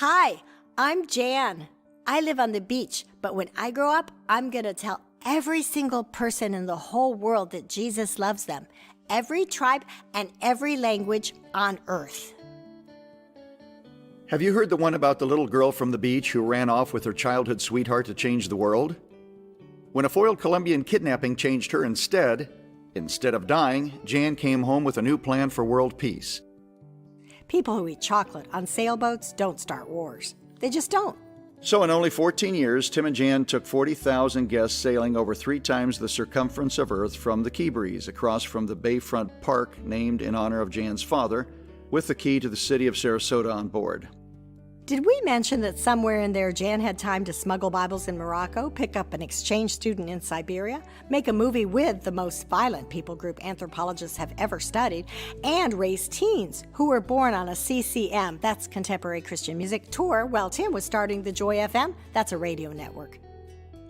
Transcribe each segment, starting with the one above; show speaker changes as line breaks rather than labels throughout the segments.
Hi, I'm Jan. I live on the beach, but when I grow up, I'm going to tell every single person in the whole world that Jesus loves them, every tribe and every language on earth.
Have you heard the one about the little girl from the beach who ran off with her childhood sweetheart to change the world? When a foiled Colombian kidnapping changed her instead of dying, Jan came home with a new plan for world peace.
People who eat chocolate on sailboats don't start wars. They just don't.
So in only 14 years, Tim and Jan took 40,000 guests sailing over 3 times the circumference of Earth from the Key Breeze across from the Bayfront Park named in honor of Jan's father, with the key to the city of Sarasota on board.
Did we mention that somewhere in there Jan had time to smuggle Bibles in Morocco, pick up an exchange student in Siberia, make a movie with the most violent people group anthropologists have ever studied, and raise teens who were born on a CCM, that's Contemporary Christian Music, tour while Tim was starting the Joy FM, that's a radio network?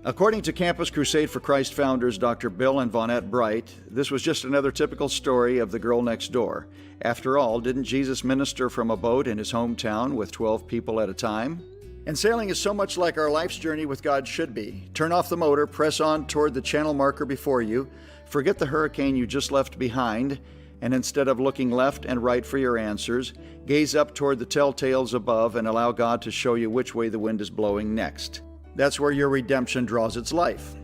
According to Campus Crusade for Christ founders Dr. Bill and Vonette Bright, this was just another typical story of the girl next door. After all, didn't Jesus minister from a boat in his hometown with 12 people at a time? And sailing is so much like our life's journey with God should be. Turn off the motor, press on toward the channel marker before you, forget the hurricane you just left behind, and instead of looking left and right for your answers, gaze up toward the telltales above and allow God to show you which way the wind is blowing next. That's where your redemption draws its life.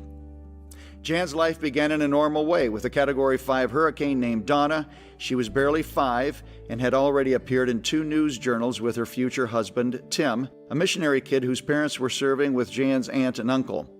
Jan's life began in a normal way with a Category 5 hurricane named Donna. She was barely 5 and had already appeared in 2 news journals with her future husband, Tim, a missionary kid whose parents were serving with Jan's aunt and uncle.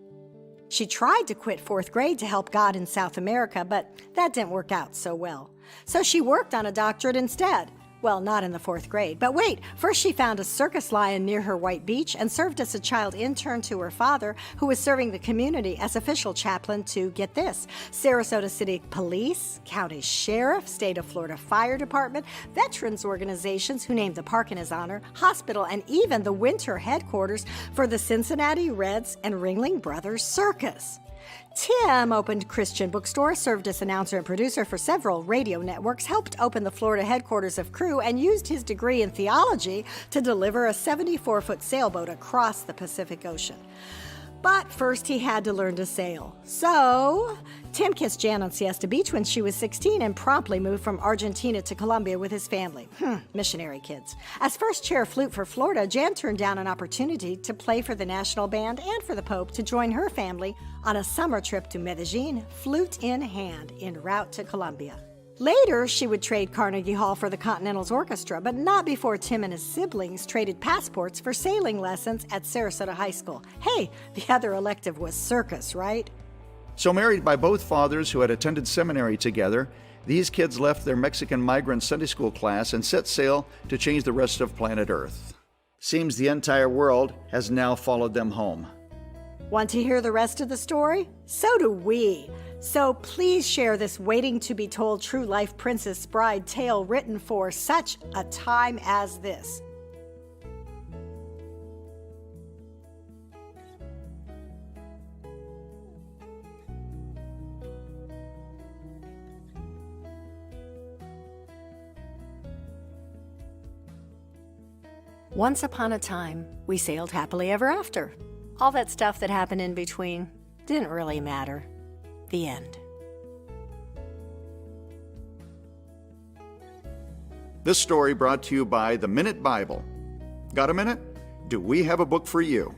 She tried to quit 4th grade to help God in South America, but that didn't work out so well. So she worked on a doctorate instead. Well, not in the 4th grade. But wait, first she found a circus lion near her white beach and served as a child intern to her father, who was serving the community as official chaplain to, get this, Sarasota City Police, County Sheriff, State of Florida Fire Department, veterans organizations who named the park in his honor, hospital, and even the winter headquarters for the Cincinnati Reds and Ringling Brothers Circus. Tim opened Christian bookstore, served as announcer and producer for several radio networks, helped open the Florida headquarters of Crew, and used his degree in theology to deliver a 74-foot sailboat across the Pacific Ocean. But first he had to learn to sail. So Tim kissed Jan on Siesta Beach when she was 16 and promptly moved from Argentina to Colombia with his family. Missionary kids. As first chair flute for Florida, Jan turned down an opportunity to play for the national band and for the Pope to join her family on a summer trip to Medellin, flute in hand, en route to Colombia. Later, she would trade Carnegie Hall for the Continental's orchestra, but not before Tim and his siblings traded passports for sailing lessons at Sarasota High School. Hey, the other elective was circus, right?
So married by both fathers who had attended seminary together, these kids left their Mexican migrant Sunday school class and set sail to change the rest of planet Earth. Seems the entire world has now followed them home.
Want to hear the rest of the story? So do we. So please share this waiting to be told true life Princess Bride tale written for such a time as this. Once upon a time, we sailed happily ever after. All that stuff that happened in between didn't really matter. The end.
This story brought to you by the Minute Bible. Got a minute? Do we have a book for you?